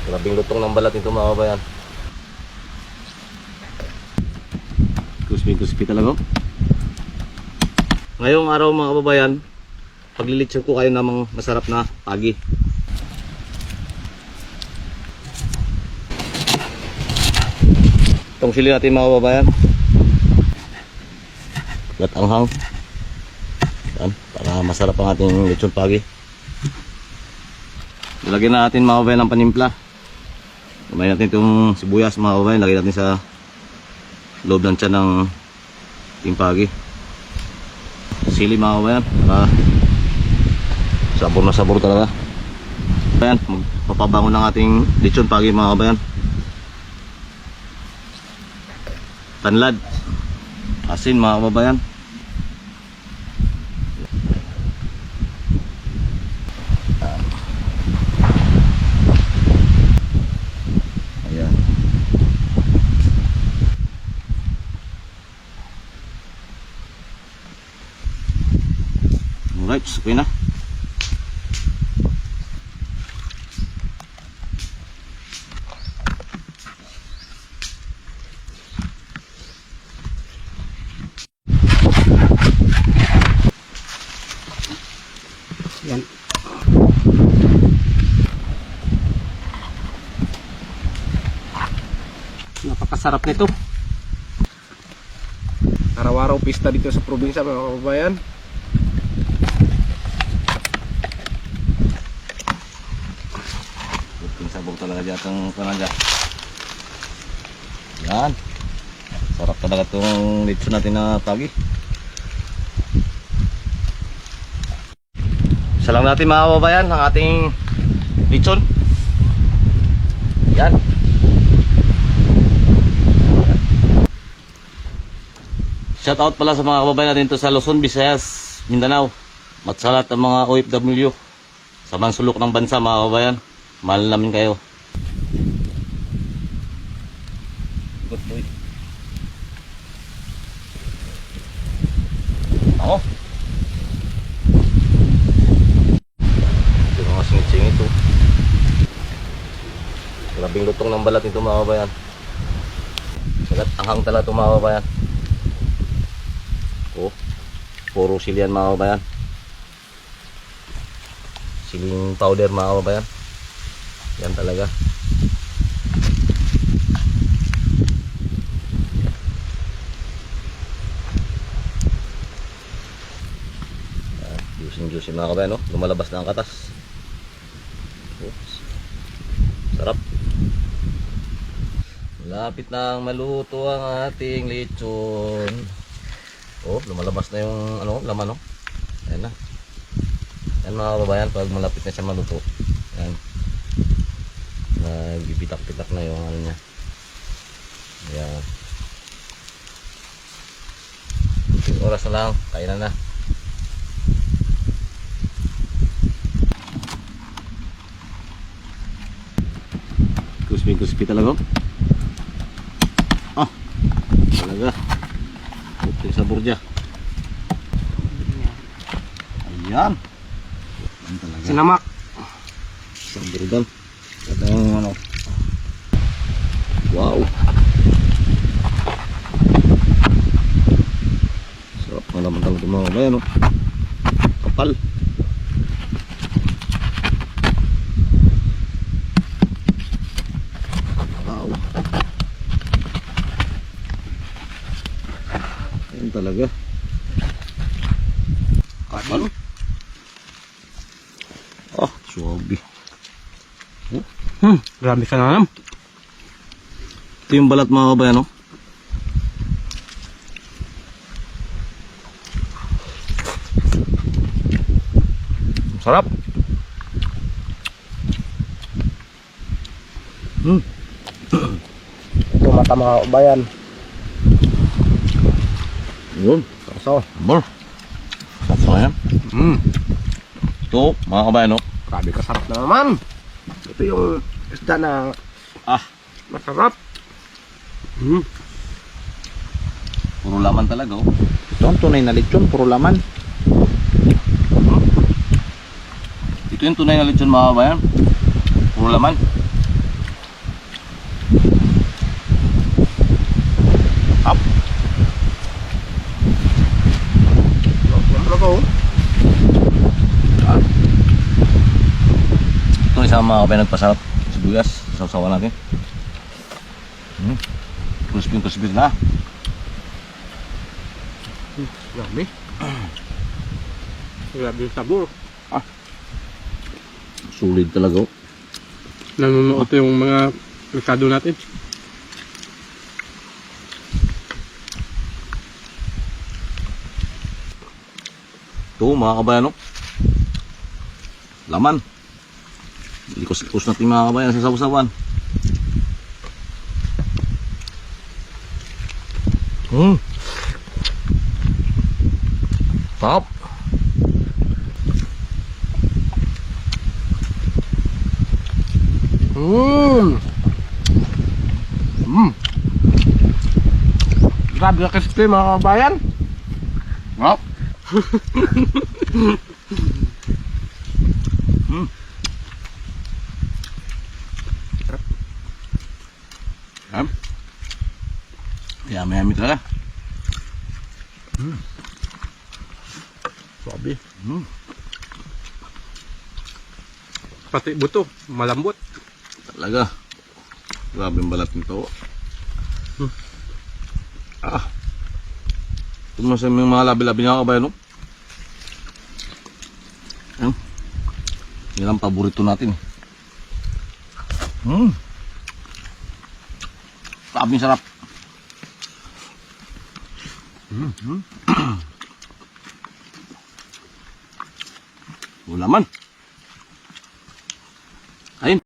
Grabing lutong ng balat nito mga kabayan. Crispy talaga. Ngayong araw mga kababayan, paglilitsyon ko kayo namang masarap na pagi. Itong sili natin mga kababayan. Lat anghang. Yan, para masarap ang ating lechon pagi. Ilagay na natin mga kababayan ng panimpla. Kumain natin itong sibuyas mga kababayan. Lagay natin sa loob ng tiyan ng ating pagi. Sili mga kababayan. Sabor na sabor talaga. Ayan, magpapabango ng ating lechon pagi mga kababayan. Tanlad. Asin mga kababayan. Alright, okay na. Yan. Napakasarap nito. Araw-araw pista dito sa probinsya mga kababayan. Sabog talaga dyan itong kanadya. Yan. Sarap talaga itong lechon natin na pagi. Isa lang natin mga kababayan ang ating lechon. Yan. Shout out pala sa mga kababayan natin ito sa Luzon, Visayas, Mindanao. At sa lahat ng mga OFW sa mga sulok ng bansa mga kababayan. Mahal namin kayo. Good boy. Ako. Ito mga singit-singit ito. Grabing lutong ng balat nito mga kabayan. Sagat anghang talaga ito mga kabayan. Oh, puro silian mga kabayan. Siling powder mga kabayan. Yan talaga. Juicy mga kabayan, no? Lumalabas na ang katas. Oops. Sarap. Malapit na maluto ang ating lechon. Oh, lumalabas na yung ano, laman, no? Ayan na. Yan mga kababayan, pag malapit na siya maluto. Yan. Nagbibitak-bitak na yung ano niya. Ayan. Oras na lang, kainan na. Crispy talaga. Ah, talaga. Ito yung sabor niya. Ayan. Ayan talaga. Sinamak. Sabor doon. Ito yung ano. Wow. Sarap na naman talaga ito mga kabayan, no? Kapal. Wow. Ayan talaga. Kapal. Ah, suwabi. Grabe ka na naman. Ito yung balat mga kabayan, no? Sarap. Ito mata mga kabayan. Yun. So, Sabor. Sarap yan. Ito mga kabayan, no? grabe kasarap na naman. Ito yung isda na masarap. Puro laman talaga, oh. Ito ang tunay na lechon, puro laman. Ito yung tunay na lechon mga kabayan. Puro laman. isa mga kabayan nagpasarap. Sibuyas, sausawan natin. Crispy na. Grabe. Grabe yung sabor. Sulit talaga oh. Nanunuot yung mga merkado natin. Ito mga kabayan oh. Laman. Likos-likos natin mga kabayan sa sabaw-sawan. Sarap. Grabe ka crispy mga kabayan. Wow. Yummy talaga. Grabe. Pati buto, malambot. Talaga. Grabe ang balat nito. Ito naman sa mga labi-labi nga kabayan, no? Yan ang paborito natin. Sabing sarap. Ulaman. Ayun.